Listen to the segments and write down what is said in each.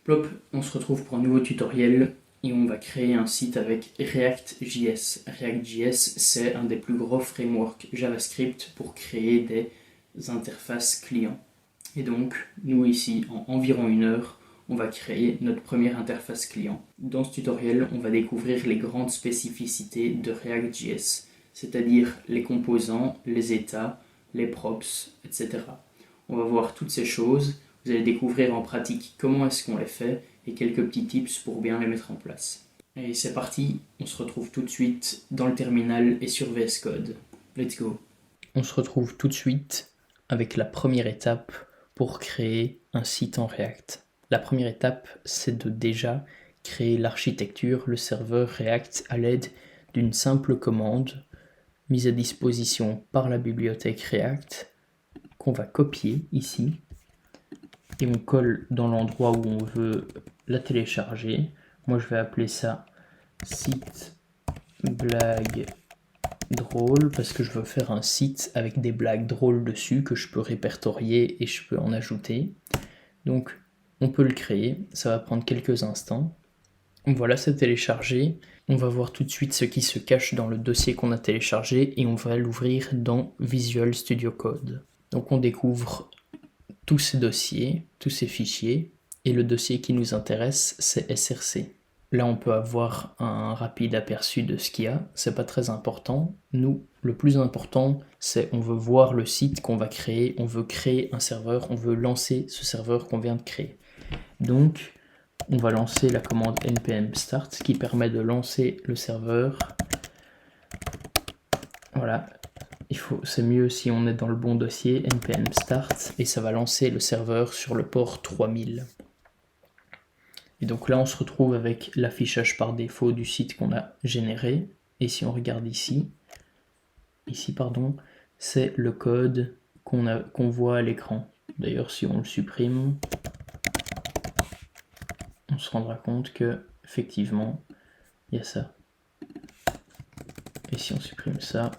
Plop, on se retrouve pour un nouveau tutoriel et on va créer un site avec React.js. React.js, c'est un des plus gros frameworks JavaScript pour créer des interfaces clients. Et donc, nous ici, en environ 1 heure, on va créer notre première interface client. Dans ce tutoriel, on va découvrir les grandes spécificités de React.js, c'est-à-dire les composants, les états, les props, etc. On va voir toutes ces choses. Vous allez découvrir en pratique comment est-ce qu'on les fait et quelques petits tips pour bien les mettre en place. Et c'est parti, on se retrouve tout de suite dans le terminal et sur VS Code. Let's go. On se retrouve tout de suite avec la première étape pour créer un site en React. La première étape, c'est de déjà créer l'architecture, le serveur React à l'aide d'une simple commande mise à disposition par la bibliothèque React qu'on va copier ici et on colle dans l'endroit où on veut la télécharger. Moi je vais appeler ça site blague drôle parce que je veux faire un site avec des blagues drôles dessus que je peux répertorier et je peux en ajouter. Donc on peut le créer, ça va prendre quelques instants. Voilà, c'est téléchargé. On va voir tout de suite ce qui se cache dans le dossier qu'on a téléchargé et on va l'ouvrir dans Visual Studio Code. Donc on découvre tous ces dossiers, tous ces fichiers, et le dossier qui nous intéresse, c'est SRC. Là, on peut avoir un rapide aperçu de ce qu'il y a, c'est pas très important. Nous, le plus important, c'est on veut voir le site qu'on va créer, on veut créer un serveur, on veut lancer ce serveur qu'on vient de créer. Donc, on va lancer la commande npm start qui permet de lancer le serveur. Voilà. C'est mieux si on est dans le bon dossier, npm start, et ça va lancer le serveur sur le port 3000. Et donc là, on se retrouve avec l'affichage par défaut du site qu'on a généré. Et si on regarde ici, c'est le code qu'on voit à l'écran. D'ailleurs, si on le supprime, on se rendra compte que effectivement, il y a ça. Et si on supprime ça,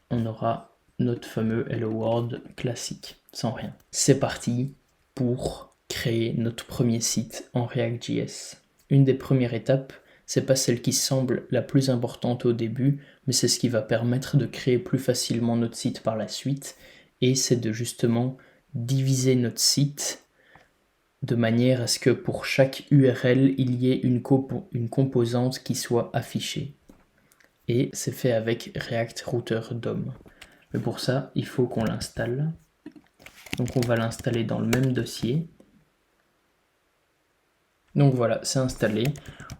on aura notre fameux Hello World classique, sans rien. C'est parti pour créer notre premier site en React.js. Une des premières étapes, c'est pas celle qui semble la plus importante au début, mais c'est ce qui va permettre de créer plus facilement notre site par la suite, et c'est de justement diviser notre site de manière à ce que pour chaque URL, il y ait une composante qui soit affichée. Et c'est fait avec React Router DOM. Mais pour ça, il faut qu'on l'installe. Donc on va l'installer dans le même dossier. Donc voilà, c'est installé.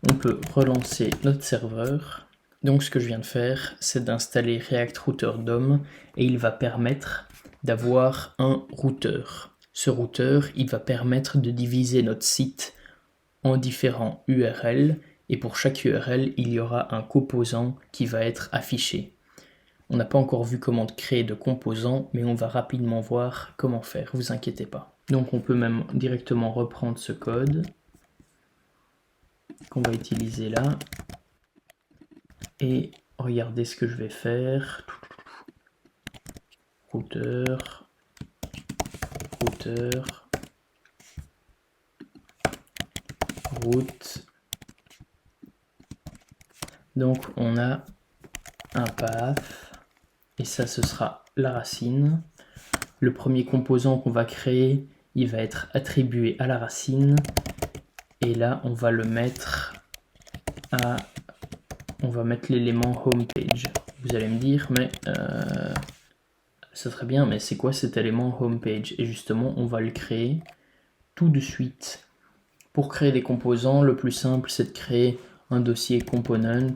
On peut relancer notre serveur. Donc ce que je viens de faire, c'est d'installer React Router DOM et il va permettre d'avoir un routeur. Ce routeur, il va permettre de diviser notre site en différents URL et pour chaque URL, il y aura un composant qui va être affiché. On n'a pas encore vu comment créer de composants, mais on va rapidement voir comment faire, vous inquiétez pas. Donc on peut même directement reprendre ce code qu'on va utiliser là. Et regardez ce que je vais faire. Routeur. Route. Donc on a un path. Et ça, ce sera la racine. Le premier composant qu'on va créer, il va être attribué à la racine. Et là, on va le mettre à... On va mettre l'élément homepage. Vous allez me dire, mais ça serait bien, mais c'est quoi cet élément homepage? Et justement, on va le créer tout de suite. Pour créer des composants, le plus simple, c'est de créer un dossier component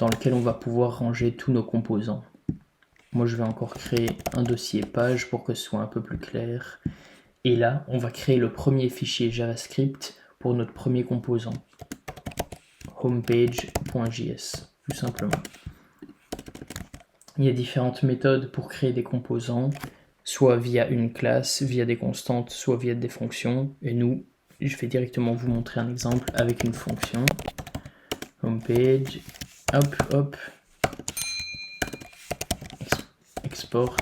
dans lequel on va pouvoir ranger tous nos composants. Moi, je vais encore créer un dossier page pour que ce soit un peu plus clair. Et là, on va créer le premier fichier JavaScript pour notre premier composant. Homepage.js, tout simplement. Il y a différentes méthodes pour créer des composants, soit via une classe, via des constantes, soit via des fonctions. Et nous, je vais directement vous montrer un exemple avec une fonction. Homepage, hop. Export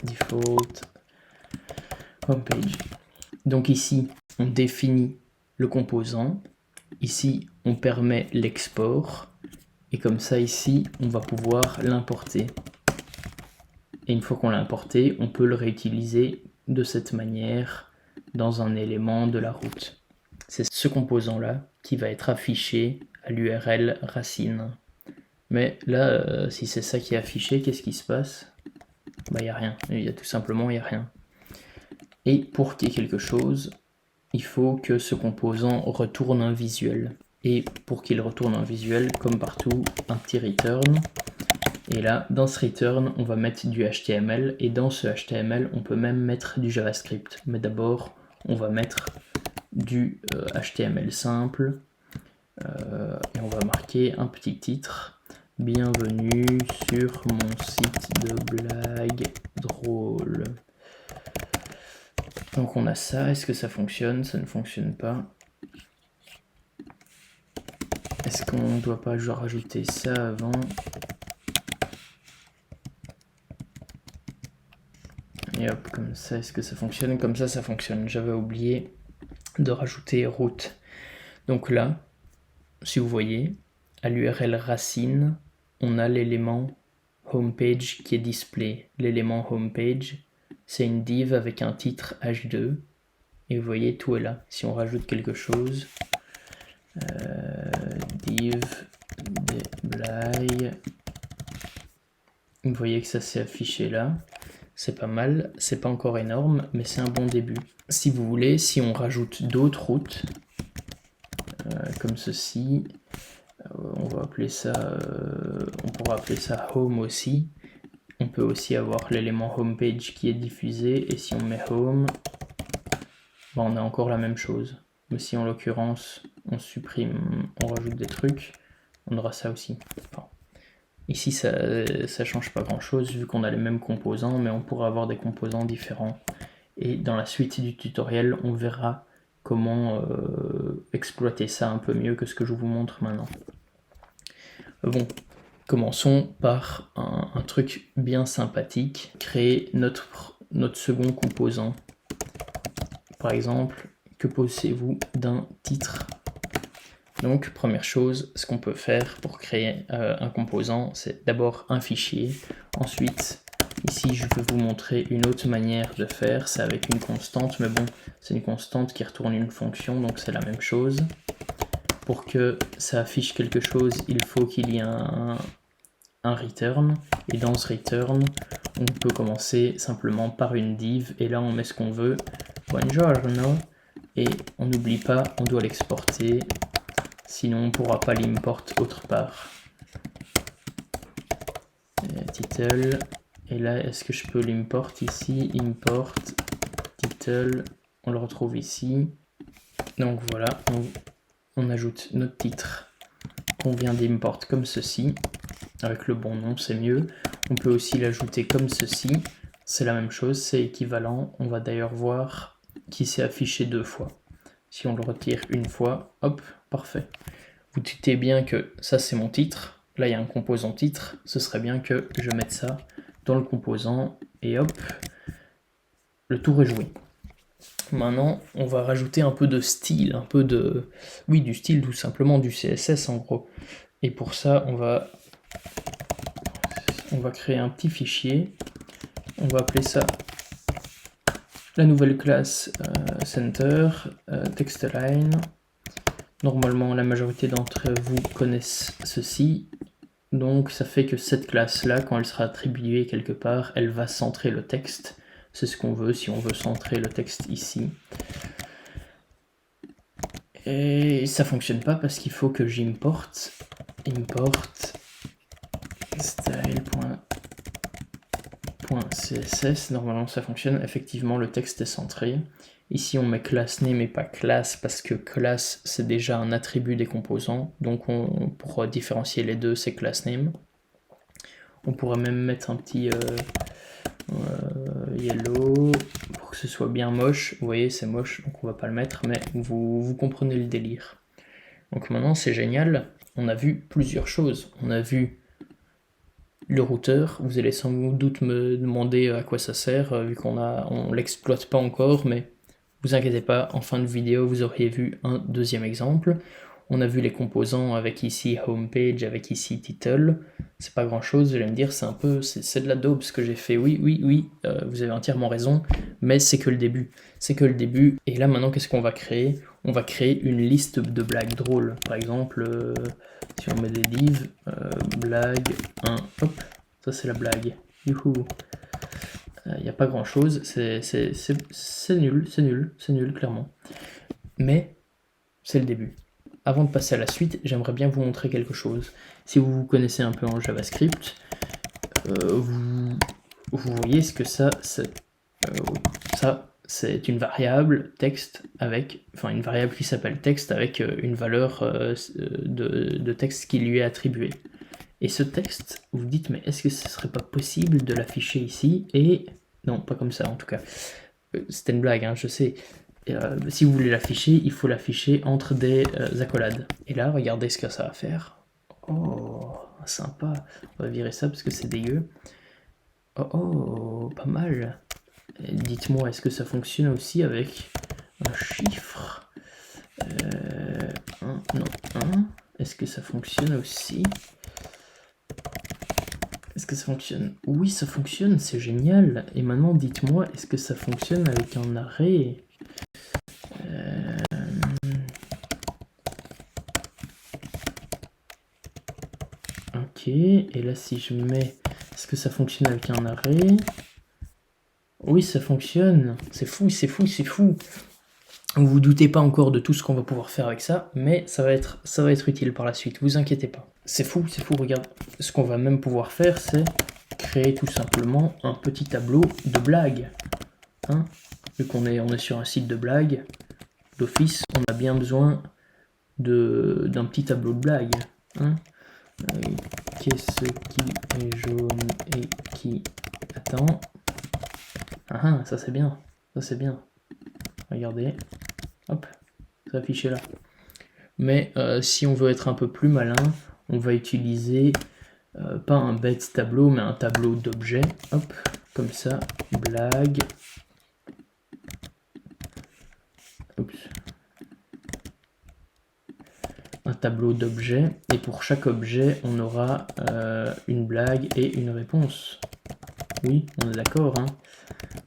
default homepage. Donc ici, on définit le composant. Ici, on permet l'export. Et comme ça, ici, on va pouvoir l'importer. Et une fois qu'on l'a importé, on peut le réutiliser de cette manière dans un élément de la route. C'est ce composant-là qui va être affiché à l'URL racine. Mais là, si c'est ça qui est affiché, qu'est-ce qui se passe? Bah, il n'y a rien. Il y a tout simplement, il n'y a rien. Et pour qu'il y ait quelque chose, il faut que ce composant retourne un visuel. Et pour qu'il retourne un visuel, comme partout, un petit return. Et là, dans ce return, on va mettre du HTML. Et dans ce HTML, on peut même mettre du JavaScript. Mais d'abord, on va mettre du HTML simple. Et on va marquer un petit titre. Bienvenue sur mon site de blagues drôles. Donc on a ça. Est-ce que ça fonctionne? Ça ne fonctionne pas. Est-ce qu'on ne doit pas rajouter ça avant? Et hop, comme ça, est-ce que ça fonctionne? Comme ça fonctionne. J'avais oublié de rajouter route. Donc là, si vous voyez, à l'URL racine, on a l'élément homepage qui est display. L'élément homepage, c'est une div avec un titre H2. Et vous voyez, tout est là. Si on rajoute quelque chose, div des blagues, vous voyez que ça s'est affiché là. C'est pas mal, c'est pas encore énorme, mais c'est un bon début. Si vous voulez, si on rajoute d'autres routes, comme ceci, on va appeler ça, on pourra appeler ça home aussi. On peut aussi avoir l'élément homepage qui est diffusé, et si on met home, ben on a encore la même chose. Mais si en l'occurrence on supprime, on rajoute des trucs, on aura ça aussi. Enfin, ici ça change pas grand chose vu qu'on a les mêmes composants, mais on pourra avoir des composants différents. Et dans la suite du tutoriel, on verra comment exploiter ça un peu mieux que ce que je vous montre maintenant. Bon, commençons par un truc bien sympathique, créer notre second composant. Par exemple, que pensez-vous d'un titre? Donc, première chose, ce qu'on peut faire pour créer un composant, c'est d'abord un fichier. Ensuite, ici, je vais vous montrer une autre manière de faire, c'est avec une constante, mais bon, c'est une constante qui retourne une fonction, donc c'est la même chose. Pour que ça affiche quelque chose, il faut qu'il y ait un return, et dans ce return, on peut commencer simplement par une div, et là on met ce qu'on veut, buongiorno, et on n'oublie pas, on doit l'exporter, sinon on ne pourra pas l'import autre part. Title, et là est-ce que je peux l'import ici, import, title, on le retrouve ici, donc voilà, on ajoute notre titre qu'on vient d'import comme ceci, avec le bon nom c'est mieux. On peut aussi l'ajouter comme ceci, c'est la même chose, c'est équivalent. On va d'ailleurs voir qui s'est affiché deux fois. Si on le retire une fois, hop, parfait. Vous doutez bien que ça c'est mon titre, là il y a un composant titre, ce serait bien que je mette ça dans le composant, et hop, le tour est joué. Maintenant, on va rajouter un peu de style, un peu de... Oui, du style, tout simplement, du CSS en gros. Et pour ça, on va créer un petit fichier. On va appeler ça la nouvelle classe Center, TextAlign. Normalement, la majorité d'entre vous connaissent ceci. Donc, ça fait que cette classe-là, quand elle sera attribuée quelque part, elle va centrer le texte. C'est ce qu'on veut, si on veut centrer le texte ici. Et ça fonctionne pas parce qu'il faut que j'importe import style.css. Normalement ça fonctionne, effectivement le texte est centré. Ici on met class name et pas class parce que class c'est déjà un attribut des composants, donc pour différencier les deux c'est class name. On pourrait même mettre un petit yellow pour que ce soit bien moche. Vous voyez c'est moche donc on va pas le mettre, mais vous comprenez le délire. Donc maintenant c'est génial, on a vu plusieurs choses. On a vu Le routeur, vous allez sans doute me demander à quoi ça sert, vu on l'exploite pas encore, mais vous inquiétez pas, en fin de vidéo, vous auriez vu un deuxième exemple. On a vu les composants avec ici homepage, avec ici title. C'est pas grand chose, vous allez me dire, c'est de la daube ce que j'ai fait. Oui, vous avez entièrement raison, mais c'est que le début. C'est que le début. Et là, maintenant, qu'est-ce qu'on va créer? On va créer une liste de blagues drôles. Par exemple, si on met des divs, blague 1, hop, ça c'est la blague. Youhou! Il n'y a pas grand chose, c'est nul, clairement. Mais c'est le début. Avant de passer à la suite, j'aimerais bien vous montrer quelque chose. Si vous vous connaissez un peu en JavaScript, vous voyez ce que ça c'est une variable texte une variable qui s'appelle texte avec une valeur de texte qui lui est attribuée. Et ce texte, vous vous dites, mais est-ce que ce serait pas possible de l'afficher ici? Et non, pas comme ça en tout cas. C'était une blague, hein, je sais. Si vous voulez l'afficher, il faut l'afficher entre des accolades. Et là, regardez ce que ça va faire. Oh, sympa. On va virer ça parce que c'est dégueu. Oh, pas mal. Dites-moi, est-ce que ça fonctionne aussi avec un chiffre? Non, 1. Est-ce que ça fonctionne aussi? Est-ce que ça fonctionne? Oui, ça fonctionne, c'est génial. Et maintenant, dites-moi, est-ce que ça fonctionne avec un arrêt? Ok, et là, si je mets... Est-ce que ça fonctionne avec un arrêt? Oui, ça fonctionne. C'est fou. Vous vous doutez pas encore de tout ce qu'on va pouvoir faire avec ça, mais ça va être utile par la suite, vous inquiétez pas. C'est fou, regarde. Ce qu'on va même pouvoir faire, c'est créer tout simplement un petit tableau de blagues. Hein, vu qu'on est sur un site de blagues, d'office, on a bien besoin d'un petit tableau de blagues. Hein. Qu'est-ce qui est jaune et qui... Attends. Ah, ça c'est bien. Regardez. Hop, c'est affiché là. Mais si on veut être un peu plus malin, on va utiliser pas un bête tableau, mais un tableau d'objets. Hop, comme ça, blague. Oups. Un tableau d'objets, et pour chaque objet, on aura une blague et une réponse. Oui, on est d'accord, hein.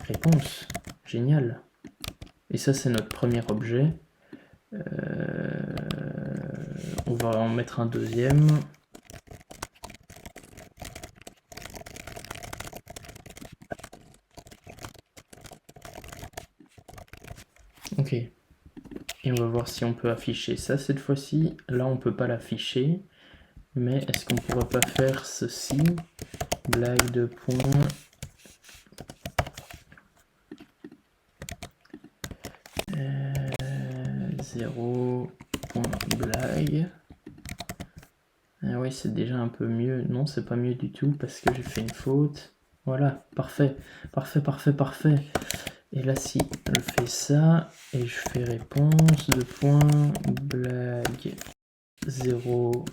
Réponse, génial. Et ça, c'est notre premier objet. On va en mettre un deuxième. Ok. Et on va voir si on peut afficher ça cette fois-ci. Là, on peut pas l'afficher. Mais est-ce qu'on pourrait pas faire ceci? Blague de points. Zéro point blague. Ah oui, c'est déjà un peu mieux. Non, c'est pas mieux du tout parce que j'ai fait une faute. Voilà, parfait. Et là, si je fais ça, et je fais réponse, blague, 0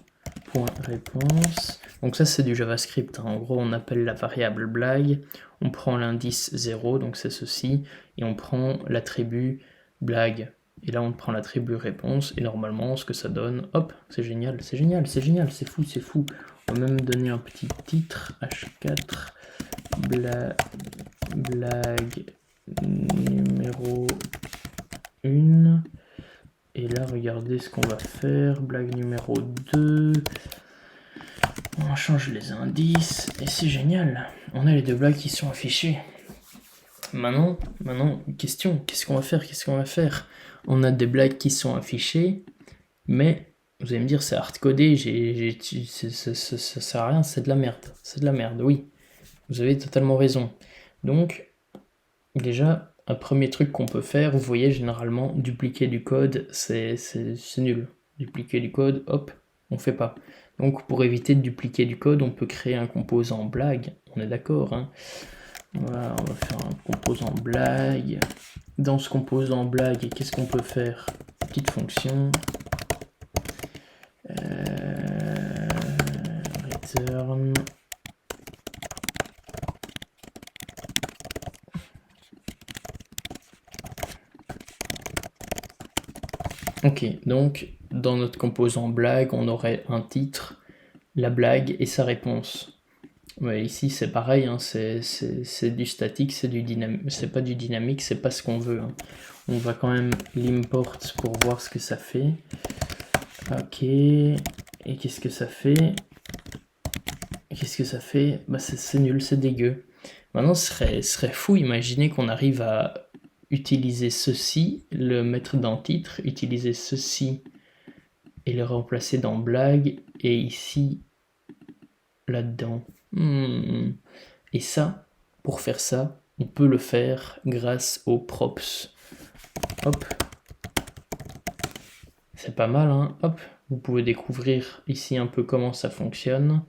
point réponse. Donc ça, c'est du JavaScript. Hein. En gros, on appelle la variable blague, on prend l'indice 0, donc c'est ceci, et on prend l'attribut blague. Et là, on prend l'attribut réponse, et normalement, ce que ça donne, hop, c'est génial, c'est fou. On va même donner un petit titre, H4, blague numéro 1. Et là, regardez ce qu'on va faire. Blague numéro 2. On change les indices. Et c'est génial. On a les deux blagues qui sont affichées. Maintenant, question. Qu'est-ce qu'on va faire? On a des blagues qui sont affichées. Mais, vous allez me dire, c'est hardcodé. Ça sert à rien. C'est de la merde. Oui. Vous avez totalement raison. Donc, déjà... Un premier truc qu'on peut faire, vous voyez, généralement, dupliquer du code, c'est nul. Dupliquer du code, hop, on fait pas. Donc, pour éviter de dupliquer du code, on peut créer un composant blague. On est d'accord, hein? Voilà, on va faire un composant blague. Dans ce composant blague, qu'est-ce qu'on peut faire? Petite fonction. Return Ok, donc dans notre composant blague, on aurait un titre, la blague et sa réponse. Ouais, ici c'est pareil, hein, c'est du statique, c'est pas du dynamique, c'est pas ce qu'on veut. Hein. On va quand même l'import pour voir ce que ça fait. Ok, et qu'est-ce que ça fait? Qu'est-ce que ça fait? Bah c'est nul, c'est dégueu. Maintenant, ce serait fou, imaginez qu'on arrive à utiliser ceci, le mettre dans titre, utiliser ceci et le remplacer dans blague, et ici, là-dedans. Et ça, pour faire ça, on peut le faire grâce aux props. Hop. C'est pas mal, hein. Hop. Vous pouvez découvrir ici un peu comment ça fonctionne,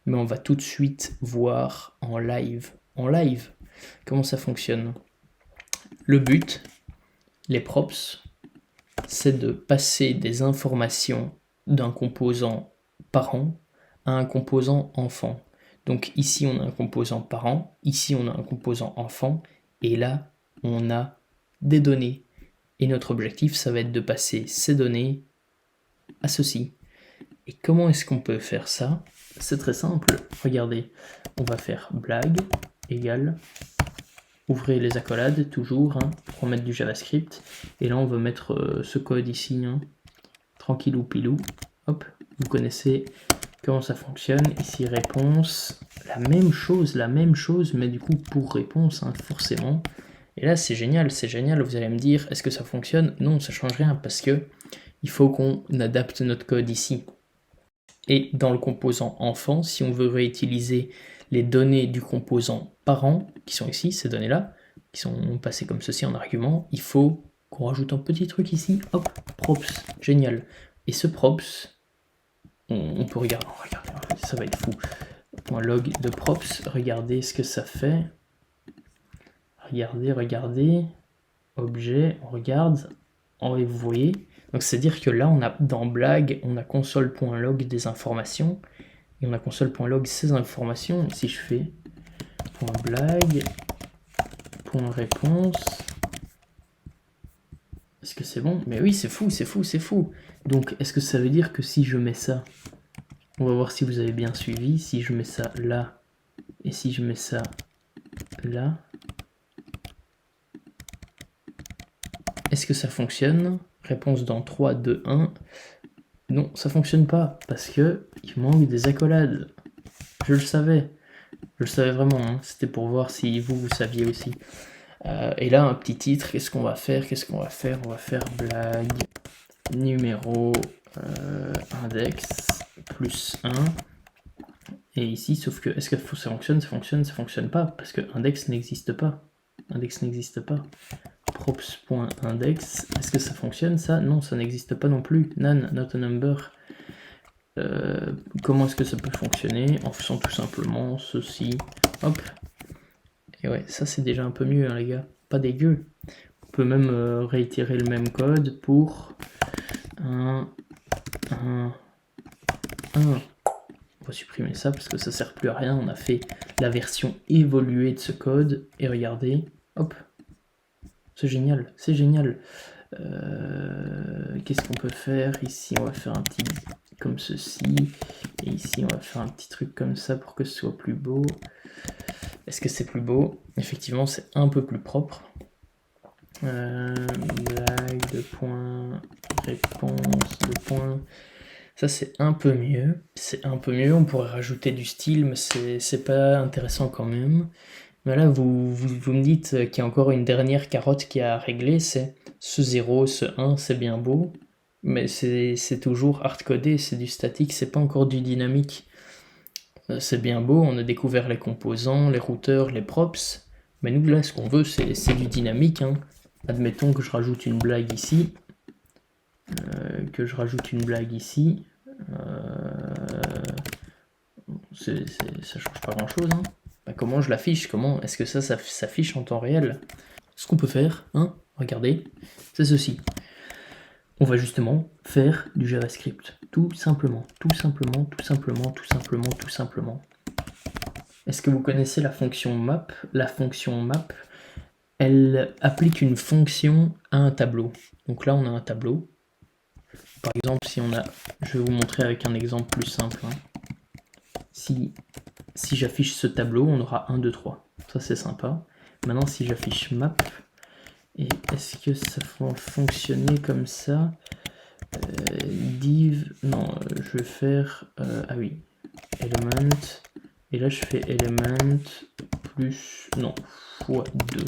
mais on va tout de suite voir en live. En live, comment ça fonctionne. Le but, les props, c'est de passer des informations d'un composant parent à un composant enfant. Donc ici on a un composant parent, ici on a un composant enfant, et là on a des données. Et notre objectif, ça va être de passer ces données à ceci. Et comment est-ce qu'on peut faire ça? C'est très simple. Regardez, on va faire blague égale, ouvrez les accolades toujours, hein, pour mettre du JavaScript. Et là on va mettre ce code ici, hein, tranquillou pilou. Hop, vous connaissez comment ça fonctionne. Ici réponse, la même chose, mais du coup pour réponse, hein, forcément. Et là c'est génial, vous allez me dire, est-ce que ça fonctionne? Non, ça change rien, parce que il faut qu'on adapte notre code ici. Et dans le composant enfant, si on veut réutiliser les données du composant parent, qui sont ici, ces données-là, qui sont passées comme ceci en argument, il faut qu'on rajoute un petit truc ici, hop, props, génial. Et ce props, on peut regarder, ça va être fou. .log de props, regardez ce que ça fait. Regardez, objet, on regarde, et vous voyez. Donc c'est-à-dire que là, on a dans blague, on a console.log des informations, et on a console.log ces informations. Et si je fais .blague, .réponse, est-ce que c'est bon? Mais oui, c'est fou. Donc, est-ce que ça veut dire que si je mets ça, on va voir si vous avez bien suivi, si je mets ça là, et si je mets ça là, est-ce que ça fonctionne? Réponse dans 3, 2, 1. Non, ça fonctionne pas, parce que il manque des accolades. Je le savais vraiment, hein. C'était pour voir si vous saviez aussi. Et là, un petit titre, qu'est-ce qu'on va faire? On va faire blague, numéro, index, plus 1. Et ici, sauf que, est-ce que ça fonctionne pas, parce que index n'existe pas. Props.index, est-ce que ça fonctionne ça? Non, ça n'existe pas non plus. None, not a number. Comment est-ce que ça peut fonctionner? En faisant tout simplement ceci. Hop. Et ouais, ça c'est déjà un peu mieux, hein, les gars. Pas dégueu. On peut même réitérer le même code pour 1. On va supprimer ça parce que ça sert plus à rien. On a fait la version évoluée de ce code. Et regardez, hop. C'est génial. Qu'est-ce qu'on peut faire? Ici, on va faire un petit comme ceci. Et ici, on va faire un petit truc comme ça pour que ce soit plus beau. Est-ce que c'est plus beau? Effectivement, c'est un peu plus propre. Blague de point, réponse de point. Ça, c'est un peu mieux. On pourrait rajouter du style, mais c'est pas intéressant quand même. Mais là, vous me dites qu'il y a encore une dernière carotte qui a à régler, c'est ce 0, ce 1, c'est bien beau, mais c'est toujours hard-codé, c'est du statique, c'est pas encore du dynamique. C'est bien beau, on a découvert les composants, les routeurs, les props, mais nous là, ce qu'on veut, c'est du dynamique, hein. Admettons que je rajoute une blague ici, ça change pas grand-chose, hein. Comment je l'affiche? Comment est-ce que ça s'affiche en temps réel? Ce qu'on peut faire, hein, regardez, c'est ceci. On va justement faire du JavaScript. Tout simplement. Est-ce que vous connaissez la fonction map? La fonction map, elle applique une fonction à un tableau. Donc là, on a un tableau. Par exemple, si on a... Je vais vous montrer avec un exemple plus simple. Hein. Si j'affiche ce tableau, on aura 1, 2, 3. Ça, c'est sympa. Maintenant, si j'affiche map, et est-ce que ça va fonctionner comme ça div... Non, je vais faire... ah oui, element. Et là, je fais element plus... Non, fois 2.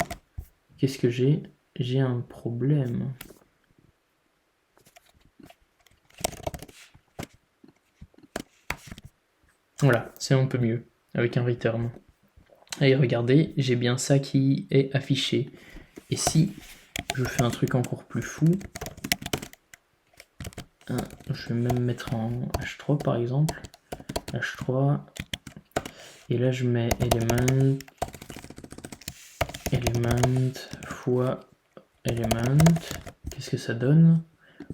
Qu'est-ce que j'ai? J'ai un problème. Voilà, c'est un peu mieux, avec un return. Et regardez, j'ai bien ça qui est affiché. Et si je fais un truc encore plus fou, je vais même mettre en H3 par exemple, H3, et là je mets element fois element, qu'est-ce que ça donne?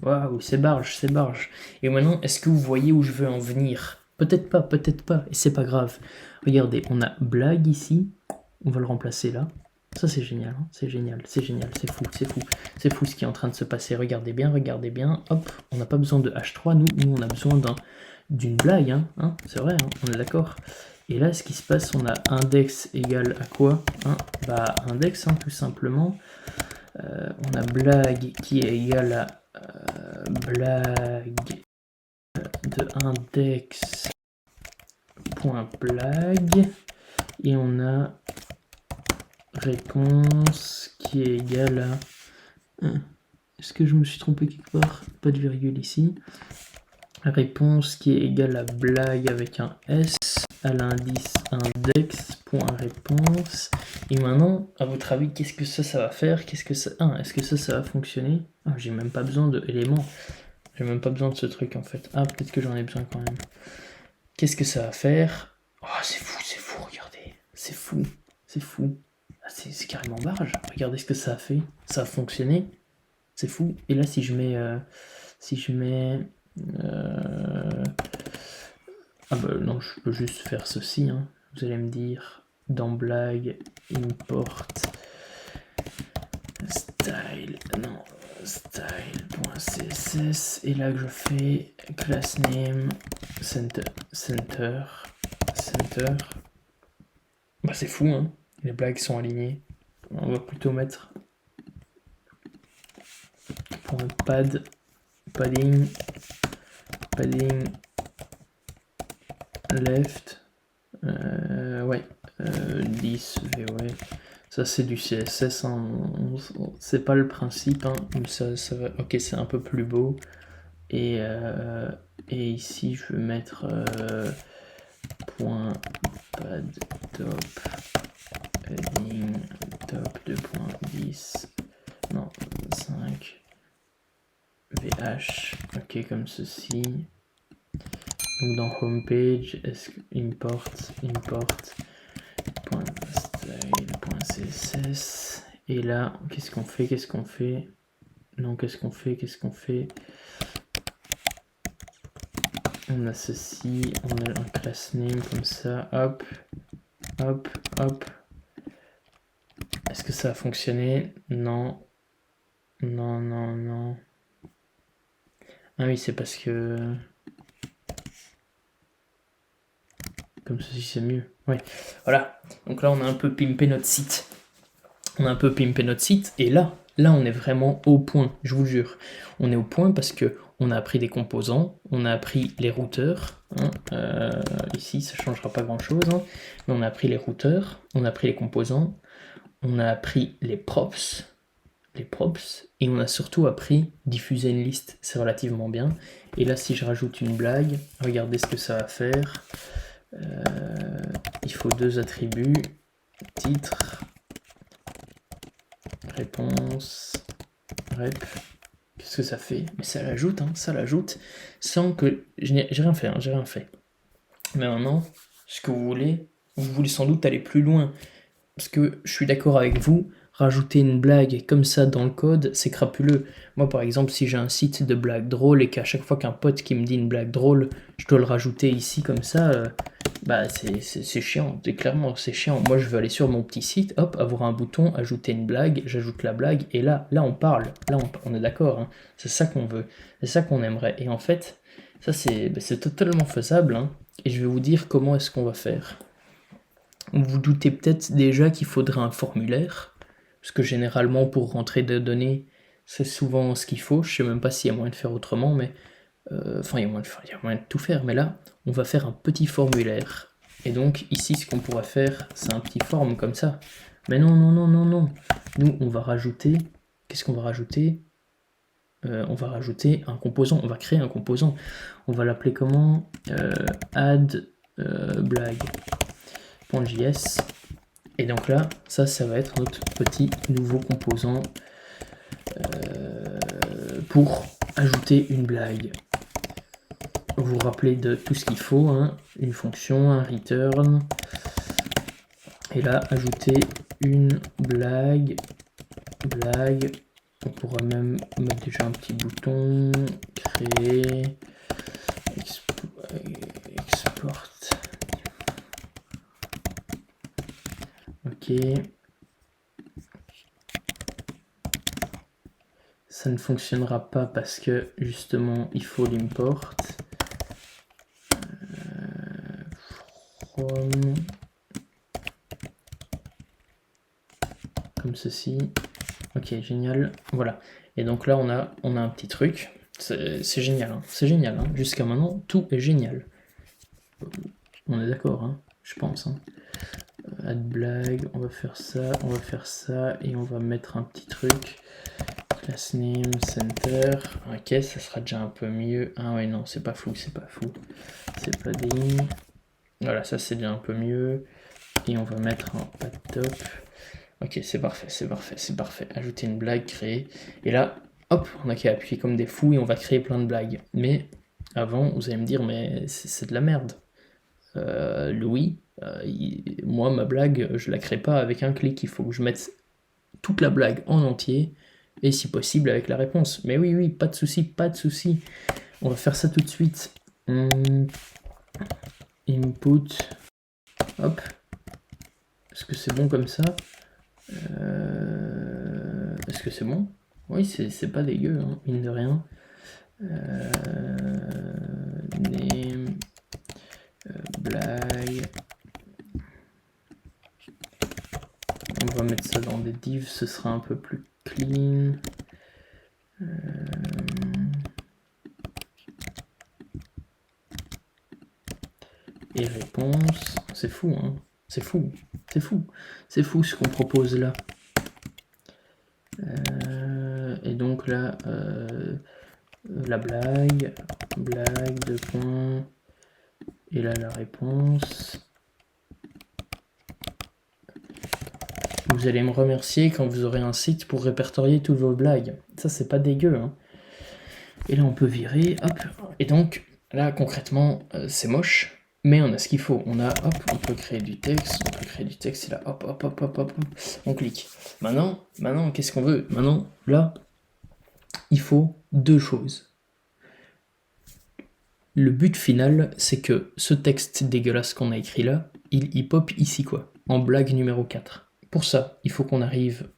Waouh, c'est barge, c'est barge. Et maintenant, est-ce que vous voyez où je veux en venir? Peut-être pas, et c'est pas grave. Regardez, on a blague ici, on va le remplacer là. Ça c'est génial, hein, c'est génial, c'est fou ce qui est en train de se passer. Regardez bien, hop, on n'a pas besoin de H3, nous on a besoin d'une blague, hein, c'est vrai, hein, on est d'accord. Et là, ce qui se passe, on a index égale à quoi, hein? Bah index, hein, tout simplement. On a blague qui est égale à blague de index.blague, et on a réponse qui est égale à... Est-ce que je me suis trompé quelque part? Pas de virgule ici. Réponse qui est égale à blague avec un S à l'indice index.réponse. Et maintenant, à votre avis, qu'est-ce que ça va faire? Est-ce que ça va fonctionner? J'ai même pas besoin de éléments. J'ai même pas besoin de ce truc en fait. Peut-être que j'en ai besoin quand même. Qu'est-ce que ça va faire? C'est fou, regardez. C'est fou. C'est carrément barge. Regardez ce que ça a fait. Ça a fonctionné. C'est fou. Et là, si je mets... non, je peux juste faire ceci. Hein. Vous allez me dire, dans blague, import style.css, et là que je fais class name center. C'est fou, hein. Les blagues sont alignées. On va plutôt mettre padding left 10 ouais. Ça c'est du CSS, hein. C'est pas le principe, hein. Ça va... Ok, c'est un peu plus beau. Et ici je vais mettre .pad top heading top 2.10 non 5 vh, ok, comme ceci. Donc dans homepage, est-ce que import.style.css, et là qu'est-ce qu'on fait? Non, qu'est-ce qu'on fait? On a ceci, on a un class name comme ça, hop. Est-ce que ça a fonctionné? Non. Ah oui, c'est parce que... Comme ceci, c'est mieux. Ouais, voilà. Donc là, on a un peu pimpé notre site. Et là, on est vraiment au point, je vous le jure. On est au point parce que on a appris des composants, on a appris les routeurs. Ici, ça ne changera pas grand-chose. Mais on a appris les routeurs, on a appris les composants, on a appris les props, et on a surtout appris diffuser une liste. C'est relativement bien. Et là, si je rajoute une blague, regardez ce que ça va faire. Il faut 2 attributs, titre, réponse, rep. Qu'est-ce que ça fait? Mais ça l'ajoute, sans que... J'ai rien fait. Mais maintenant, ce que vous voulez sans doute aller plus loin. Parce que je suis d'accord avec vous, rajouter une blague comme ça dans le code, c'est crapuleux. Moi, par exemple, si j'ai un site de blagues drôles et qu'à chaque fois qu'un pote qui me dit une blague drôle, je dois le rajouter ici comme ça, bah c'est chiant, clairement c'est chiant. Moi, je veux aller sur mon petit site, hop, avoir un bouton, ajouter une blague, j'ajoute la blague, et là on parle, là on est d'accord, hein. C'est ça qu'on veut, c'est ça qu'on aimerait. Et en fait, ça c'est totalement faisable, hein. Et je vais vous dire comment est-ce qu'on va faire. Vous vous doutez peut-être déjà qu'il faudrait un formulaire, parce que généralement pour rentrer des données, c'est souvent ce qu'il faut. Je sais même pas s'il y a moyen de faire autrement, mais enfin il y a moyen de tout faire. Mais là, on va faire un petit formulaire. Et donc ici, ce qu'on pourra faire, c'est un petit forme comme ça. Mais non, non, non, non, non. Nous, on va rajouter. Qu'est-ce qu'on va rajouter On va rajouter un composant. On va créer un composant. On va l'appeler comment add blague.js. Et donc là, ça va être notre petit nouveau composant pour ajouter une blague. Vous vous rappelez de tout ce qu'il faut, hein, une fonction, un return. Et là, ajouter une blague. On pourra même mettre déjà un petit bouton, créer, export. Ok. Ça ne fonctionnera pas parce que justement il faut l'import. From comme ceci. Ok, génial. Voilà. Et donc là on a un petit truc. C'est génial, hein. C'est génial, hein. Jusqu'à maintenant tout est génial. On est d'accord, hein, je pense, hein. Add blague, on va faire ça et on va mettre un petit truc. Class name, center. Ok, ça sera déjà un peu mieux. Ah ouais, non, c'est pas fou. C'est pas des. Voilà, ça c'est déjà un peu mieux. Et on va mettre un pas top. Ok, c'est parfait. Ajouter une blague, créer. Et là, hop, on a qu'à appuyer comme des fous et on va créer plein de blagues. Mais avant, vous allez me dire, mais c'est de la merde. Louis, moi, ma blague, je la crée pas avec un clic. Il faut que je mette toute la blague en entier et si possible avec la réponse. Mais oui, pas de souci. On va faire ça tout de suite. Input. Hop. Est-ce que c'est bon comme ça Est-ce que c'est bon? Oui, c'est pas dégueu, hein, mine de rien. Name. Blague. On va mettre ça dans des divs, ce sera un peu plus clean. Et réponse, c'est fou, hein. C'est fou ce qu'on propose là. Et donc là, la blague, deux points, et là la réponse. Vous allez me remercier quand vous aurez un site pour répertorier toutes vos blagues. Ça, c'est pas dégueu, hein. Et là, on peut virer, hop. Et donc, là, concrètement, c'est moche. Mais on a ce qu'il faut. On peut créer du texte. Et là, hop. On clique. Maintenant, qu'est-ce qu'on veut? Maintenant, là, il faut deux choses. Le but final, c'est que ce texte dégueulasse qu'on a écrit là, il pop ici, quoi. En blague numéro 4. Pour ça, il faut qu'on arrive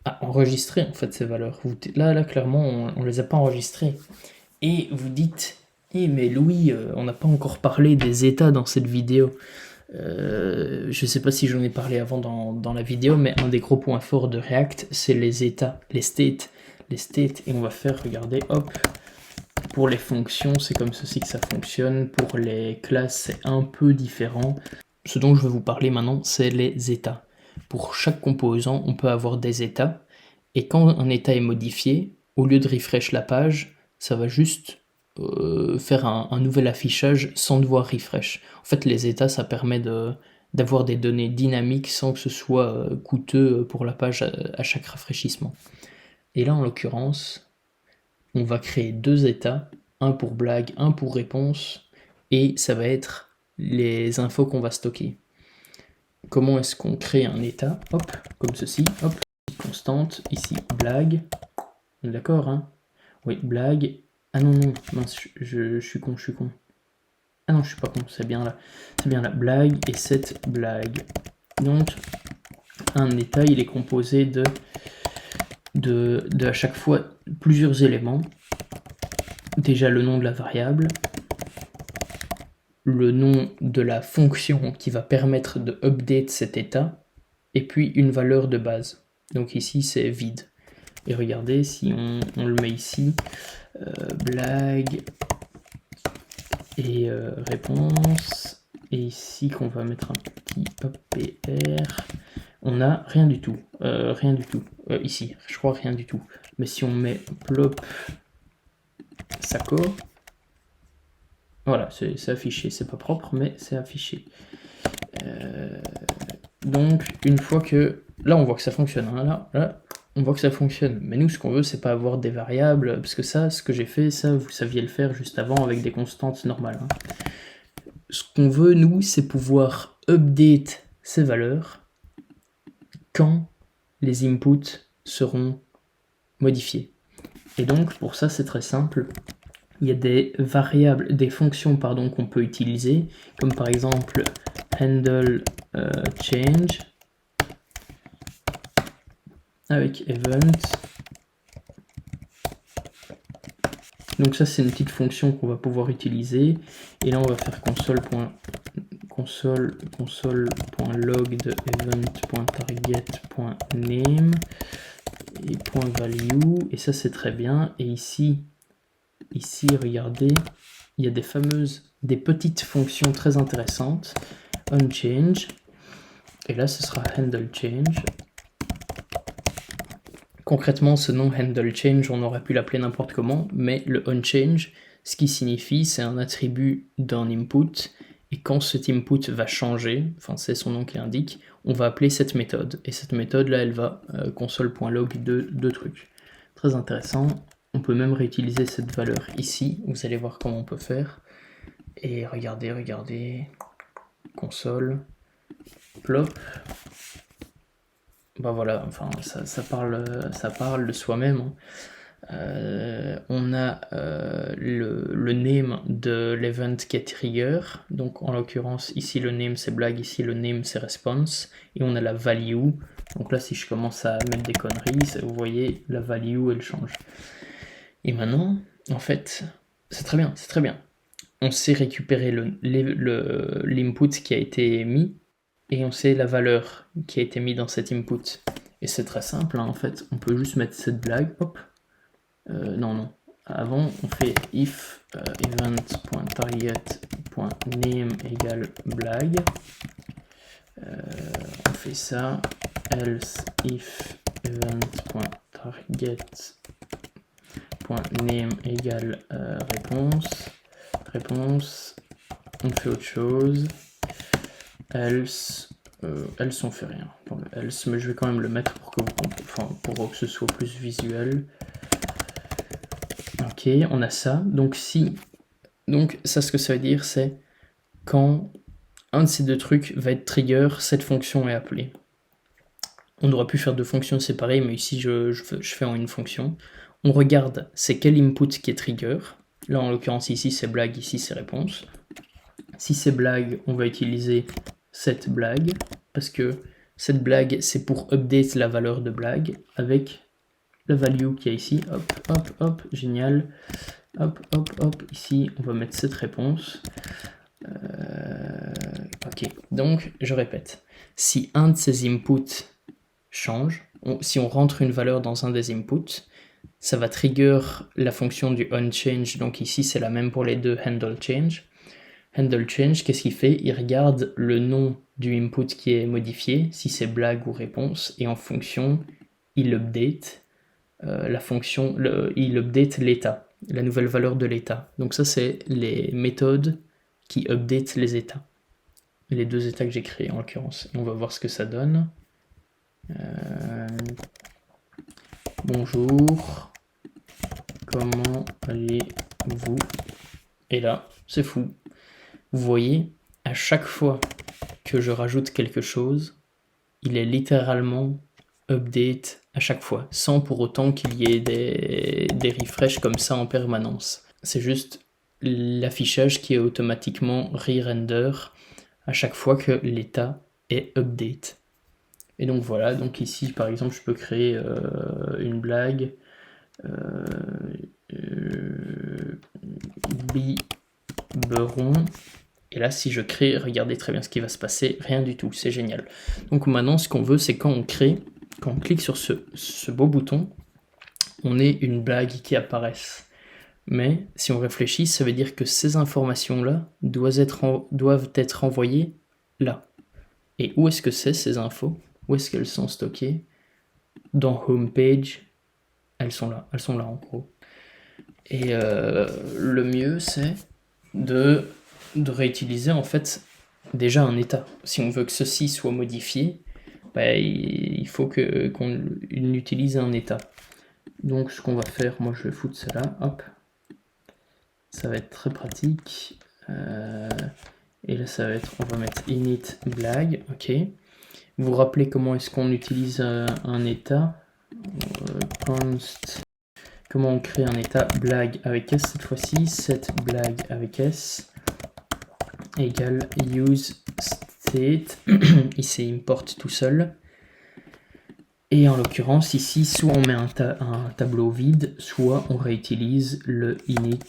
à enregistrer, en fait, ces valeurs. Là, clairement, on les a pas enregistrées. Et vous dites... mais Louis, on n'a pas encore parlé des états dans cette vidéo. Je sais pas si j'en ai parlé avant dans la vidéo, mais un des gros points forts de React, c'est les états, les states. Et on va faire, regardez, hop, pour les fonctions, c'est comme ceci que ça fonctionne. Pour les classes, c'est un peu différent. Ce dont je vais vous parler maintenant, c'est les états. Pour chaque composant, on peut avoir des états. Et quand un état est modifié, au lieu de refresh la page, ça va juste faire un nouvel affichage sans devoir refresh. En fait, les états, ça permet d'avoir des données dynamiques sans que ce soit coûteux pour la page à chaque rafraîchissement. Et là, en l'occurrence, on va créer deux états, un pour blague, un pour réponse, et ça va être les infos qu'on va stocker. comment est-ce qu'on crée un état? Hop, comme ceci, hop, constante, ici, blague. D'accord, hein? Oui, blague. Ah non, non, mince, je suis con. Ah non, je suis pas con, c'est bien là. C'est bien la blague et cette blague. Donc, un état, il est composé de à chaque fois plusieurs éléments. Déjà le nom de la variable, le nom de la fonction qui va permettre de update cet état, et puis une valeur de base. Donc ici c'est vide. Et regardez, si on le met ici, blague et réponse, et ici qu'on va mettre un petit pr, on a rien du tout. Ici, je crois rien du tout. Mais si on met plop saco, voilà, c'est affiché. C'est pas propre, mais c'est affiché. Donc, une fois que... Là, on voit que ça fonctionne. Hein, là, on voit que ça fonctionne. Mais nous, ce qu'on veut, c'est pas avoir des variables. Parce que ça, ce que j'ai fait, ça, vous saviez le faire juste avant avec des constantes normales. Hein. Ce qu'on veut, nous, c'est pouvoir update ces valeurs quand les inputs seront modifiés. Et donc, pour ça, c'est très simple. Il y a des variables, des fonctions pardon, qu'on peut utiliser, comme par exemple handle change avec event. Donc ça c'est une petite fonction qu'on va pouvoir utiliser. Et là on va faire console.log de event.target.name et .value. Et ça c'est très bien. Et ici, regardez, il y a des petites fonctions très intéressantes. onChange, et là ce sera handleChange. Concrètement, ce nom handleChange, on aurait pu l'appeler n'importe comment, mais le onChange, ce qui signifie, c'est un attribut d'un input, et quand cet input va changer, enfin c'est son nom qui l'indique, on va appeler cette méthode. Et cette méthode là, elle va console.log de trucs. Très intéressant. On peut même réutiliser cette valeur ici, vous allez voir comment on peut faire. Et regardez, console, plop. Bah voilà, enfin ça parle de soi-même. Hein. On a le name de l'event qui est trigger, donc en l'occurrence ici le name c'est blague, ici le name c'est response, et on a la value. Donc là si je commence à mettre des conneries, vous voyez la value elle change. Et maintenant, en fait, c'est très bien. On sait récupérer l'input qui a été mis, et on sait la valeur qui a été mise dans cet input. Et c'est très simple, hein, en fait, on peut juste mettre cette blague, hop, non, avant on fait if event.target.name égale blague, on fait ça, else if event.target.name égale réponse, on fait autre chose, else on fait rien dans le else, mais je vais quand même le mettre pour que pour que ce soit plus visuel. Ok, on a ça. Donc ça, ce que ça veut dire, c'est quand un de ces deux trucs va être trigger, cette fonction est appelée. On aurait pu faire deux fonctions séparées, mais ici je fais en une fonction. On regarde c'est quel input qui est trigger. Là en l'occurrence ici c'est blague, ici c'est réponse. Si c'est blague, on va utiliser cette blague, parce que cette blague c'est pour update la valeur de blague avec la value qui est ici. Hop, génial. Hop, ici on va mettre cette réponse. Ok, donc je répète, si un de ces inputs change, si on rentre une valeur dans un des inputs, ça va trigger la fonction du onChange, donc ici c'est la même pour les deux, handleChange. HandleChange, qu'est-ce qu'il fait? Il regarde le nom du input qui est modifié, si c'est blague ou réponse, et en fonction, il update la fonction, il update l'état, la nouvelle valeur de l'état. Donc ça c'est les méthodes qui update les états. Les deux états que j'ai créés en l'occurrence. On va voir ce que ça donne. Bonjour, comment allez-vous? Et là, c'est fou. Vous voyez, à chaque fois que je rajoute quelque chose, il est littéralement update à chaque fois, sans pour autant qu'il y ait des refreshs comme ça en permanence. C'est juste l'affichage qui est automatiquement re-render à chaque fois que l'état est update. Et donc voilà, donc ici par exemple je peux créer une blague. Biberon. Et là si je crée, regardez très bien ce qui va se passer, rien du tout, c'est génial. Donc maintenant ce qu'on veut c'est quand on crée, quand on clique sur ce beau bouton, on ait une blague qui apparaisse. Mais si on réfléchit, ça veut dire que ces informations-là doivent être envoyées là. Et où est-ce que c'est ces infos? Où est-ce qu'elles sont stockées? Dans Homepage, elles sont là en gros. Et le mieux c'est de réutiliser en fait déjà un état. Si on veut que ceci soit modifié, bah, il faut qu'on utilise un état. Donc ce qu'on va faire, moi je vais foutre cela, hop. Ça va être très pratique. Et là ça va être, on va mettre init blague, ok. Vous vous rappelez comment est-ce qu'on utilise un état? Const, comment on crée un état blague avec S cette fois-ci, set blague avec S égale use state, il s'importe tout seul. Et en l'occurrence ici, soit on met un tableau vide, soit on réutilise le init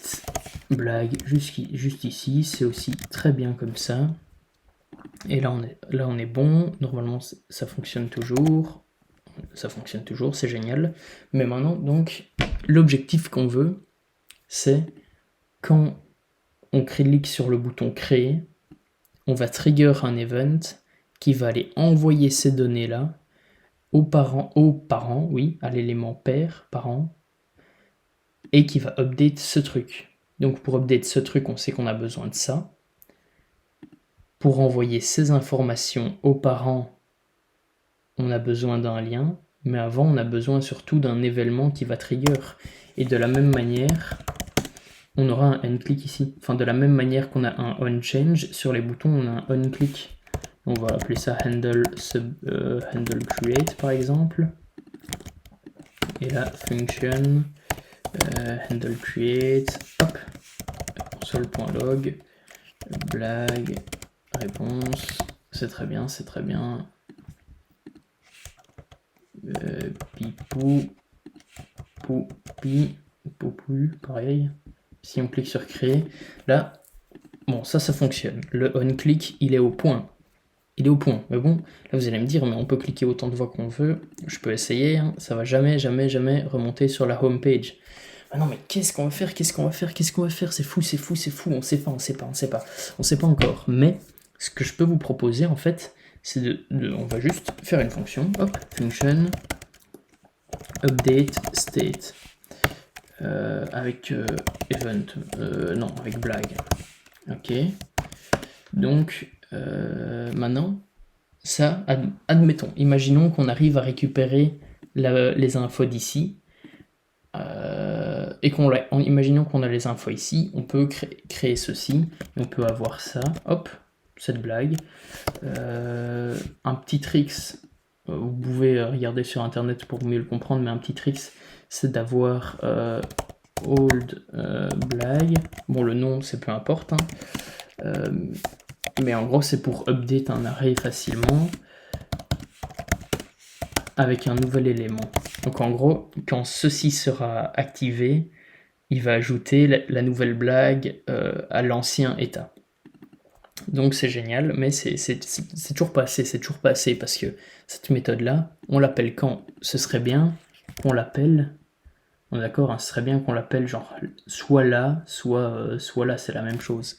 blague juste ici, c'est aussi très bien comme ça. Et là on est bon, normalement ça fonctionne toujours, c'est génial. Mais maintenant donc l'objectif qu'on veut, c'est quand on clique sur le bouton créer, on va trigger un event qui va aller envoyer ces données là aux parents, oui, à l'élément père, parent, et qui va update ce truc. Donc pour update ce truc, on sait qu'on a besoin de ça. Pour envoyer ces informations aux parents, on a besoin d'un lien, mais avant on a besoin surtout d'un événement qui va trigger. Et de la même manière, on aura un onClick ici. Enfin de la même manière qu'on a un onChange, sur les boutons on a un onClick. On va appeler ça handle create par exemple. Et là, function handle create, hop, console.log, blague, réponse, c'est très bien, c'est très bien. Pipou, poupi, poupu, pareil. Si on clique sur créer, là, bon, ça fonctionne. Le onClick, il est au point. Il est au point. Mais bon, là vous allez me dire, mais on peut cliquer autant de fois qu'on veut. Je peux essayer, hein. Ça va jamais remonter sur la home page. Ah non, mais qu'est-ce qu'on va faire? C'est fou. On sait pas encore. Mais ce que je peux vous proposer en fait, c'est on va juste faire une fonction. Hop, function update state avec event, non, avec blague. Ok. Donc maintenant, ça, admettons, imaginons qu'on arrive à récupérer les infos d'ici, et imaginons qu'on a les infos ici, on peut créer ceci, et on peut avoir ça, hop, cette blague. Un petit tricks, vous pouvez regarder sur internet pour mieux le comprendre, mais un petit tricks, c'est d'avoir old blague, bon le nom c'est peu importe, hein. Mais en gros c'est pour update un array facilement avec un nouvel élément. Donc en gros, quand ceci sera activé, il va ajouter la nouvelle blague à l'ancien état. Donc c'est génial, mais c'est toujours pas assez, parce que cette méthode-là, on l'appelle quand ce serait bien qu'on l'appelle, on est d'accord, hein, ce serait bien qu'on l'appelle genre soit là, soit là, c'est la même chose.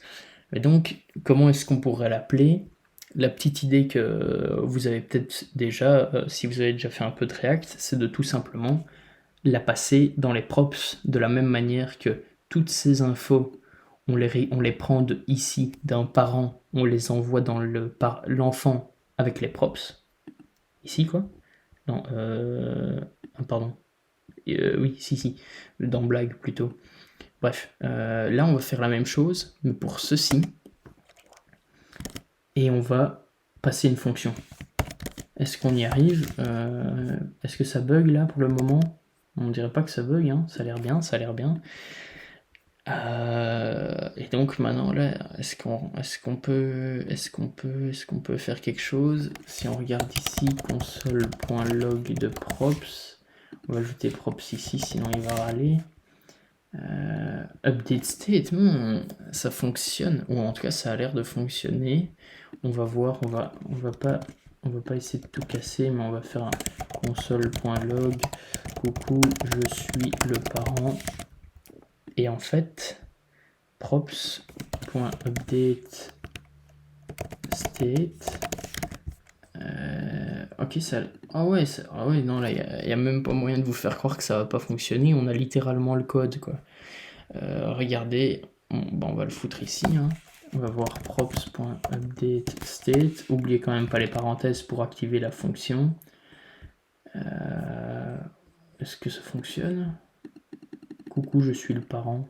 Mais donc, comment est-ce qu'on pourrait l'appeler? La petite idée que vous avez peut-être déjà, si vous avez déjà fait un peu de React, c'est de tout simplement la passer dans les props de la même manière que toutes ces infos, on les prend ici d'un parent, on les envoie dans l'enfant avec les props. Ici quoi? Non, pardon. Oui, si, dans blague plutôt. Bref, là on va faire la même chose, mais pour ceci. Et on va passer une fonction. Est-ce qu'on y arrive? Est-ce que ça bug là pour le moment? On dirait pas que ça bug, hein. Ça a l'air bien, ça a l'air bien. Et donc maintenant là, est-ce qu'on peut faire quelque chose? Si on regarde ici, console.log de props, on va ajouter props ici, sinon il va râler. Update state, ça fonctionne, ou en tout cas ça a l'air de fonctionner. On va voir, on va pas essayer de tout casser, mais on va faire un console.log, coucou, je suis le parent. Et en fait, props.update state. Ok, ça. Ah ouais, non, là, il n'y a même pas moyen de vous faire croire que ça va pas fonctionner. On a littéralement le code, quoi. Regardez, on va le foutre ici. Hein. On va voir props.update state. Oubliez quand même pas les parenthèses pour activer la fonction. Est-ce que ça fonctionne? Coucou, je suis le parent.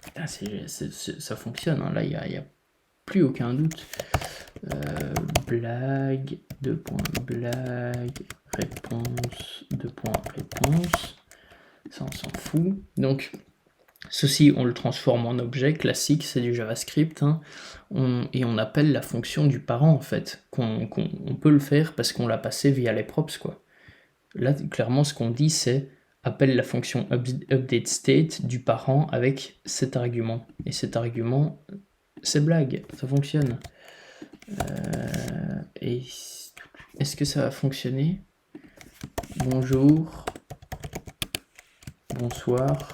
Putain, ça fonctionne, hein. Là, il n'y a plus aucun doute. Blague, blague, réponse, réponse. Ça, on s'en fout. Donc, ceci, on le transforme en objet classique, c'est du JavaScript. Hein. Et on appelle la fonction du parent, en fait. On peut le faire parce qu'on l'a passé via les props, quoi. Là, clairement, ce qu'on dit, c'est appelle la fonction update state du parent avec cet argument. Et cet argument, c'est blague, ça fonctionne. Et est-ce que ça va fonctionner? Bonjour, bonsoir,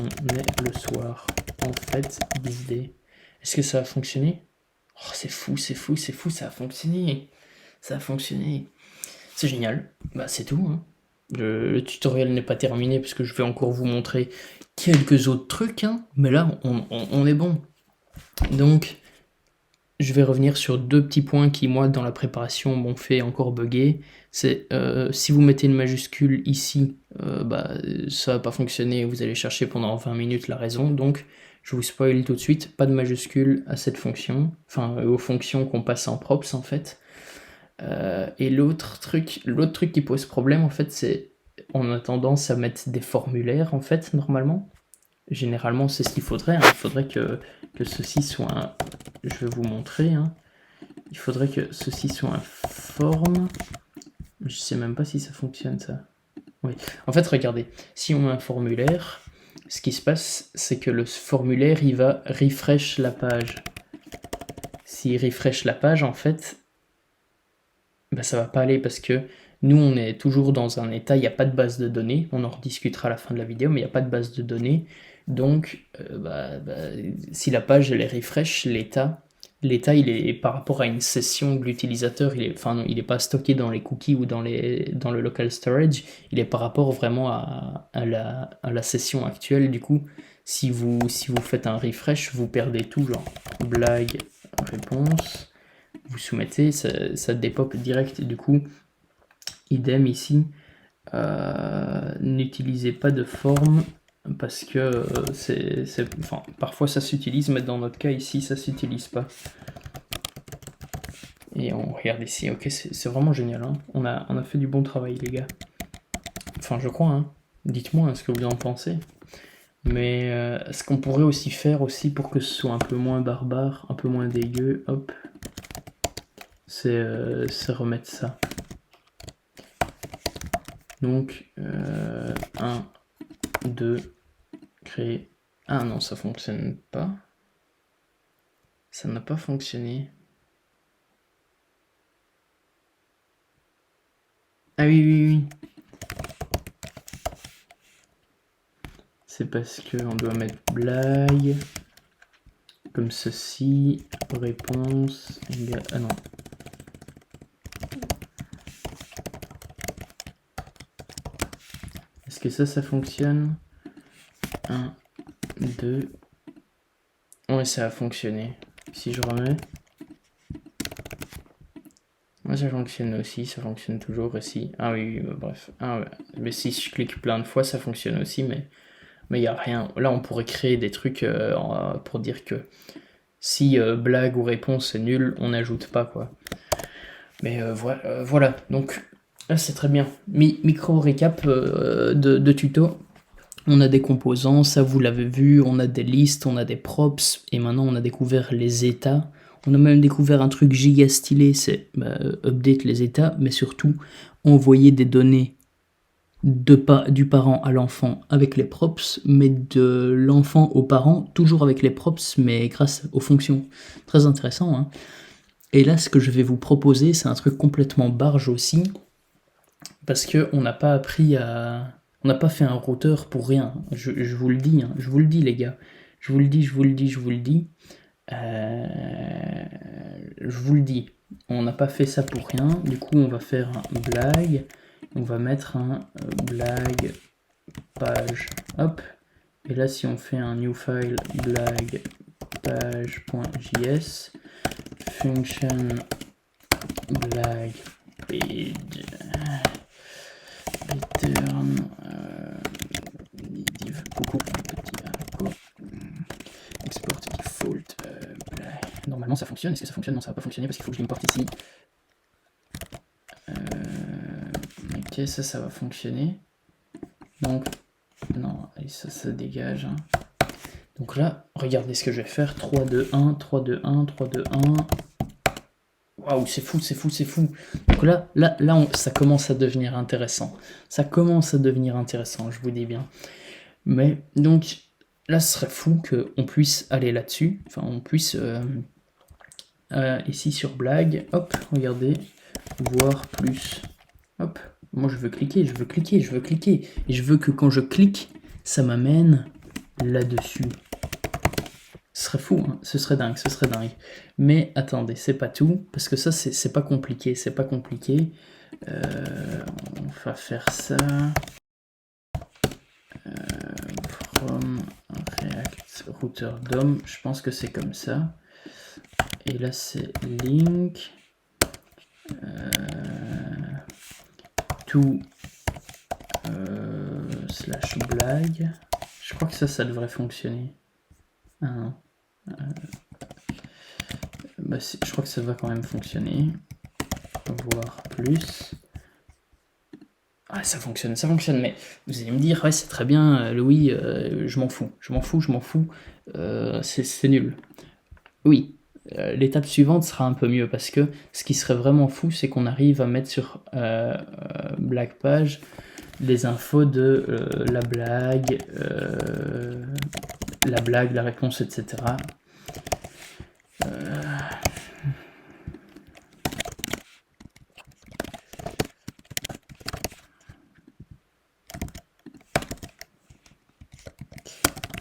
on est le soir. En fait, bisdé. Est-ce que ça va fonctionner? Oh, c'est fou, ça a fonctionné. Ça a fonctionné. C'est génial. Bah, c'est tout. Hein. Le tutoriel n'est pas terminé parce que je vais encore vous montrer quelques autres trucs. Hein. Mais là, on est bon. Donc, je vais revenir sur deux petits points qui, moi, dans la préparation, m'ont fait encore bugger. C'est si vous mettez une majuscule ici, ça va pas fonctionner. Vous allez chercher pendant 20 minutes la raison. Donc, je vous spoil tout de suite, pas de majuscule à cette fonction. Enfin, aux fonctions qu'on passe en props, en fait. Et l'autre truc qui pose problème, en fait, c'est on a tendance à mettre des formulaires, en fait, normalement. Généralement, c'est ce qu'il faudrait. Hein. Il faudrait que ceci soit un... Je vais vous montrer. Hein. Il faudrait que ceci soit un form. Je sais même pas si ça fonctionne, ça. Oui. En fait, regardez. Si on met un formulaire, ce qui se passe, c'est que le formulaire, il va refresh la page. S'il refresh la page, en fait, ça va pas aller parce que nous, on est toujours dans un état, il n'y a pas de base de données. On en rediscutera à la fin de la vidéo, mais il n'y a pas de base de données. Donc, si la page elle est refresh, l'état il est par rapport à une session de l'utilisateur, il est pas stocké dans les cookies ou dans le local storage, il est par rapport vraiment à la session actuelle. Du coup, si vous faites un refresh, vous perdez tout, genre blague, réponse, vous soumettez, ça dépop direct. Du coup, idem ici, n'utilisez pas de forme parce que parfois ça s'utilise, mais dans notre cas ici ça s'utilise pas. Et on regarde ici, ok, c'est vraiment génial. Hein. On a fait du bon travail, les gars. Enfin, je crois. Hein. Dites-moi ce que vous en pensez. Mais ce qu'on pourrait aussi faire aussi pour que ce soit un peu moins barbare, un peu moins dégueu, hop, c'est remettre ça. Donc, 1, 2, créer. Ah non, ça fonctionne pas. Ça n'a pas fonctionné. Ah oui. C'est parce qu'on doit mettre blague, comme ceci, réponse, ah non. Est-ce que ça fonctionne? 1, 2. Ouais, ça a fonctionné. Si je remets. Moi, ça fonctionne aussi, ça fonctionne toujours ici. Ah oui, bref. Ah ouais. Mais si je clique plein de fois, ça fonctionne aussi, mais il n'y a rien. Là, on pourrait créer des trucs pour dire que si blague ou réponse est nul, on n'ajoute pas, quoi. Mais voilà, donc là c'est très bien. Micro récap de tuto. On a des composants, ça vous l'avez vu, on a des listes, on a des props, et maintenant on a découvert les états. On a même découvert un truc giga stylé, c'est update les états, mais surtout envoyer des données du parent à l'enfant avec les props, mais de l'enfant au parent, toujours avec les props, mais grâce aux fonctions. Très intéressant, hein. Et là, ce que je vais vous proposer, c'est un truc complètement barge aussi, parce que on n'a pas appris à... On n'a pas fait un routeur pour rien. Je vous le dis, hein. Je vous le dis, les gars. Je vous le dis, je vous le dis, je vous le dis. Je vous le dis. On n'a pas fait ça pour rien. Du coup, on va faire un blague. On va mettre un blague page. Hop. Et là, si on fait un new file blague page.js, function blague page return div coucou petit arco export default blague. Normalement ça fonctionne. Est-ce que ça fonctionne? Non, ça va pas fonctionner parce qu'il faut que je l'importe ici. Ok, ça va fonctionner. Donc non, et ça dégage, hein. Donc là, regardez ce que je vais faire. 3, 2, 1, 3, 2, 1, 3, 2, 1. Waouh, c'est fou, c'est fou, c'est fou. Donc là ça commence à devenir intéressant. Ça commence à devenir intéressant, je vous dis bien. Mais donc là, ce serait fou qu'on puisse aller là-dessus. Enfin, on puisse ici sur blague, hop, regardez, voir plus. Hop, moi je veux cliquer, je veux cliquer, je veux cliquer. Et je veux que quand je clique, ça m'amène là-dessus. Ce serait fou, hein, ce serait dingue, ce serait dingue. Mais attendez, c'est pas tout, parce que ça, c'est pas compliqué, c'est pas compliqué. On va faire ça. From React Router DOM, je pense que c'est comme ça. Et là, c'est link to slash blague. Je crois que ça devrait fonctionner. Bah, je crois que ça va quand même fonctionner. Voir plus. Ah, ça fonctionne, mais vous allez me dire, ouais, c'est très bien, Louis, je m'en fous, c'est nul. Oui, l'étape suivante sera un peu mieux, parce que ce qui serait vraiment fou, c'est qu'on arrive à mettre sur Black Page les infos de la blague, la réponse, etc.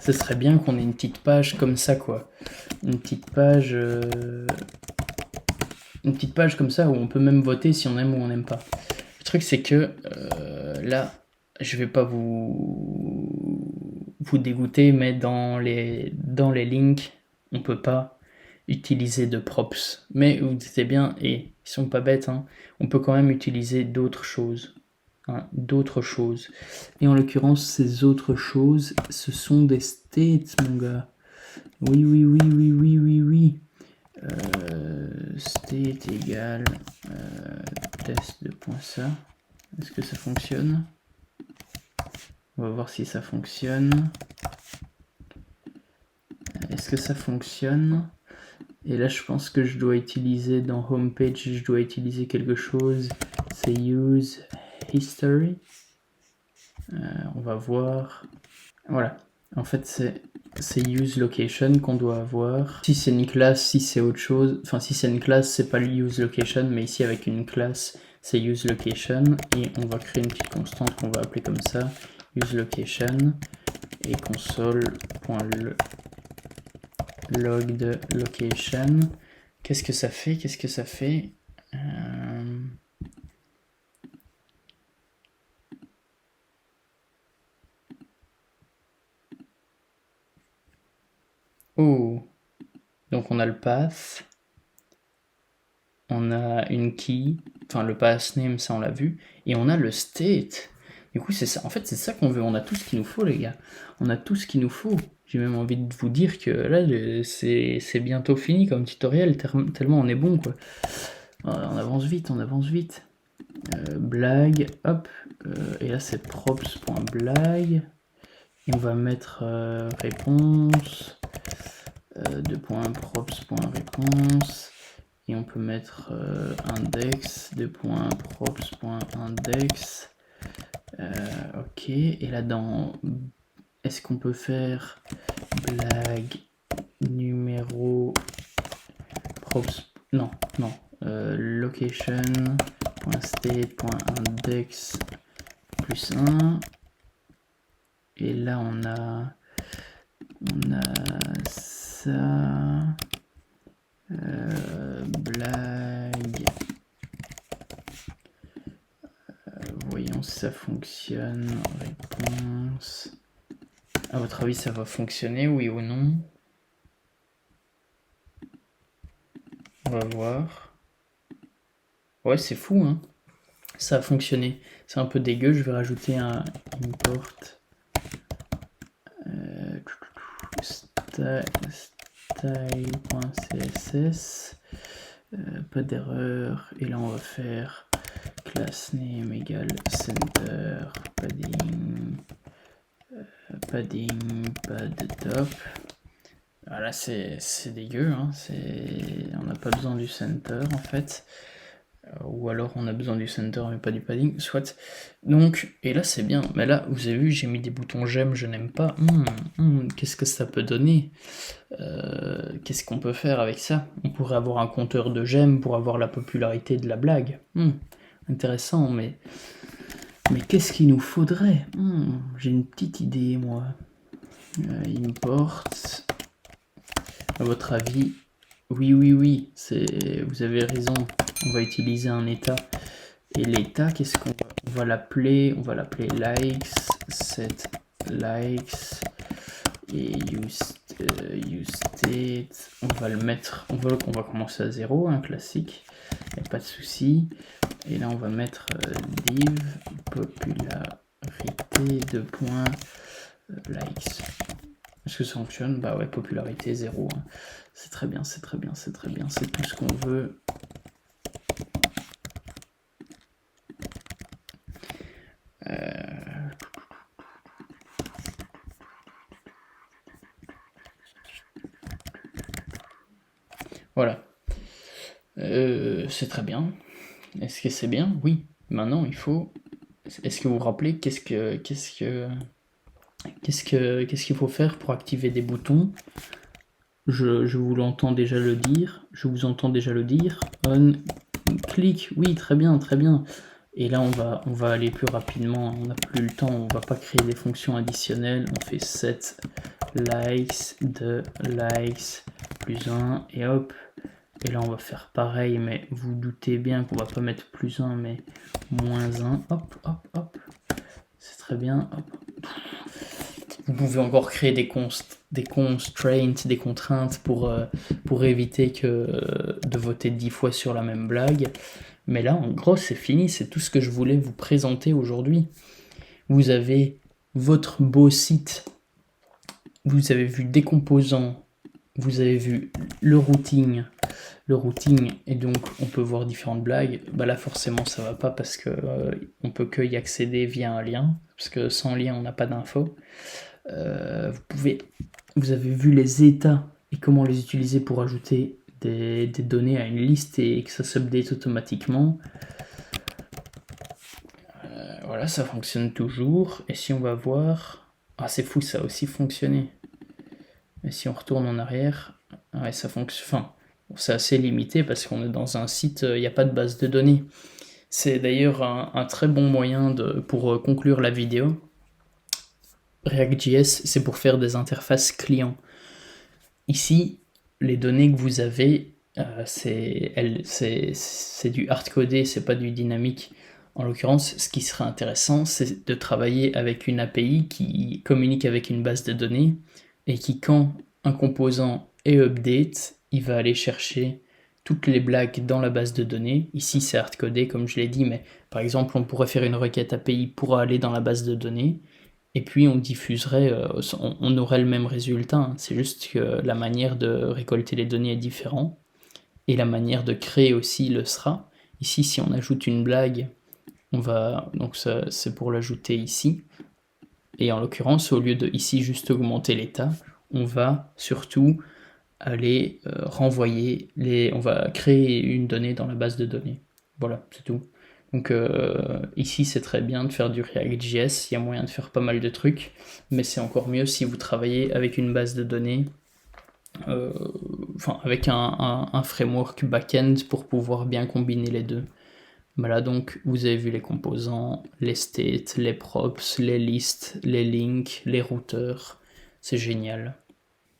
Ce serait bien qu'on ait une petite page comme ça, quoi. Une petite page comme ça où on peut même voter si on aime ou on n'aime pas. Le truc, c'est que là, je vais pas vous dégoûter, mais dans les links, on peut pas utiliser de props. Mais vous dites bien, et ils sont pas bêtes, hein, on peut quand même utiliser d'autres choses. Hein, d'autres choses. Et en l'occurrence, ces autres choses, ce sont des states, mon gars. Oui, oui, oui, oui, oui, oui, oui. State égale test de point ça. Est-ce que ça fonctionne? On va voir si ça fonctionne. Est-ce que ça fonctionne? Et là, je pense que je dois utiliser dans homepage, je dois utiliser quelque chose. C'est use history. On va voir. Voilà. En fait, c'est use location qu'on doit avoir. Si c'est une classe, si c'est autre chose. Enfin, si c'est une classe, c'est pas le use location, mais ici avec une classe, c'est use location. Et on va créer une petite constante qu'on va appeler comme ça, use location. Et console.log de location. Qu'est-ce que ça fait? Qu'est-ce que ça fait? Oh, donc on a le path, on a une key, enfin le path name, ça on l'a vu, et on a le state. Du coup, c'est ça. En fait, c'est ça qu'on veut. On a tout ce qu'il nous faut, les gars. On a tout ce qu'il nous faut. J'ai même envie de vous dire que là, c'est bientôt fini comme tutoriel, tellement on est bon, quoi. On avance vite, blague, hop, et là c'est props.blague, et on va mettre réponse, deux points props.réponse, et on peut mettre index, deux points props.index, ok, et là dans, est-ce qu'on peut faire blague numéro props, non, location.state.index plus 1, et là on a ça, blague, voyons si ça fonctionne, réponse, à votre avis ça va fonctionner, oui ou non? On va voir. Ouais, c'est fou, hein. Ça a fonctionné. C'est un peu dégueu, je vais rajouter un import style.css, pas d'erreur, et là on va faire class name égale center, padding, pas de top. Voilà, c'est dégueu, hein. On n'a pas besoin du center en fait. Ou alors on a besoin du center mais pas du padding, soit. Donc, et là c'est bien, mais là vous avez vu, j'ai mis des boutons j'aime, je n'aime pas. Qu'est-ce que ça peut donner? Qu'est-ce qu'on peut faire avec ça? On pourrait avoir un compteur de j'aime pour avoir la popularité de la blague. Intéressant, mais qu'est-ce qu'il nous faudrait? J'ai une petite idée, moi. Import. À votre avis, oui, vous avez raison. On va utiliser un état. Et l'état, qu'est-ce qu'on va l'appeler? On va l'appeler likes, set likes et use state. On va le mettre, on va commencer à 0, un classique, il n'y a pas de souci. Et là on va mettre div popularité de points likes. Est-ce que ça fonctionne? Bah ouais, popularité 0. Hein. C'est très bien, c'est tout ce qu'on veut. Voilà. C'est très bien. Est-ce que c'est bien? Oui. Maintenant, il faut... Est-ce que vous vous rappelez qu'est-ce qu'il faut faire pour activer des boutons? Je vous entends déjà le dire. On click, oui, très bien. Et là, on va aller plus rapidement. On n'a plus le temps. On va pas créer des fonctions additionnelles. On fait set likes de likes plus 1 et hop. Et là, on va faire pareil, mais vous doutez bien qu'on va pas mettre plus 1, mais moins 1. Hop. C'est très bien. Hop. Vous pouvez encore créer des constraints, des contraintes pour éviter de voter 10 fois sur la même blague. Mais là, en gros, c'est fini. C'est tout ce que je voulais vous présenter aujourd'hui. Vous avez votre beau site. Vous avez vu des composants. Vous avez vu le routing, et donc on peut voir différentes blagues. Bah là forcément ça va pas parce que on peut que y accéder via un lien, parce que sans lien on n'a pas d'infos. Vous avez vu les états et comment les utiliser pour ajouter des données à une liste et que ça s'update automatiquement. Voilà, ça fonctionne toujours. Et si on va voir... Ah c'est fou, ça a aussi fonctionné. Mais si on retourne en arrière, ouais, ça fonctionne. Enfin, c'est assez limité parce qu'on est dans un site, il n'y a pas de base de données. C'est d'ailleurs un très bon moyen pour conclure la vidéo. React.js, c'est pour faire des interfaces clients. Ici, les données que vous avez, c'est du hard-codé, c'est pas du dynamique. En l'occurrence, ce qui serait intéressant, c'est de travailler avec une API qui communique avec une base de données et qui, quand un composant est update, il va aller chercher toutes les blagues dans la base de données. Ici, c'est hard-codé, comme je l'ai dit, mais par exemple, on pourrait faire une requête API pour aller dans la base de données, et puis on diffuserait, on aurait le même résultat. Hein. C'est juste que la manière de récolter les données est différente. et la manière de créer aussi le sera. Ici, si on ajoute une blague, donc ça c'est pour l'ajouter ici, et en l'occurrence, au lieu de ici juste augmenter l'état, on va surtout aller renvoyer on va créer une donnée dans la base de données. Voilà, c'est tout. Donc ici c'est très bien de faire du React.js, il y a moyen de faire pas mal de trucs, mais c'est encore mieux si vous travaillez avec une base de données, avec un framework back-end pour pouvoir bien combiner les deux. Voilà, donc vous avez vu les composants, les states, les props, les listes, les links, les routeurs, c'est génial.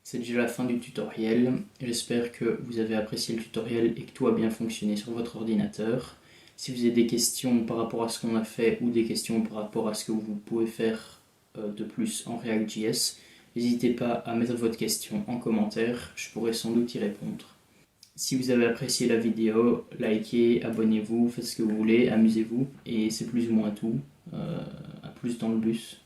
C'est déjà la fin du tutoriel, j'espère que vous avez apprécié le tutoriel et que tout a bien fonctionné sur votre ordinateur. Si vous avez des questions par rapport à ce qu'on a fait ou des questions par rapport à ce que vous pouvez faire de plus en React.js, n'hésitez pas à mettre votre question en commentaire, je pourrai sans doute y répondre. Si vous avez apprécié la vidéo, likez, abonnez-vous, faites ce que vous voulez, amusez-vous, et c'est plus ou moins tout. À plus dans le bus.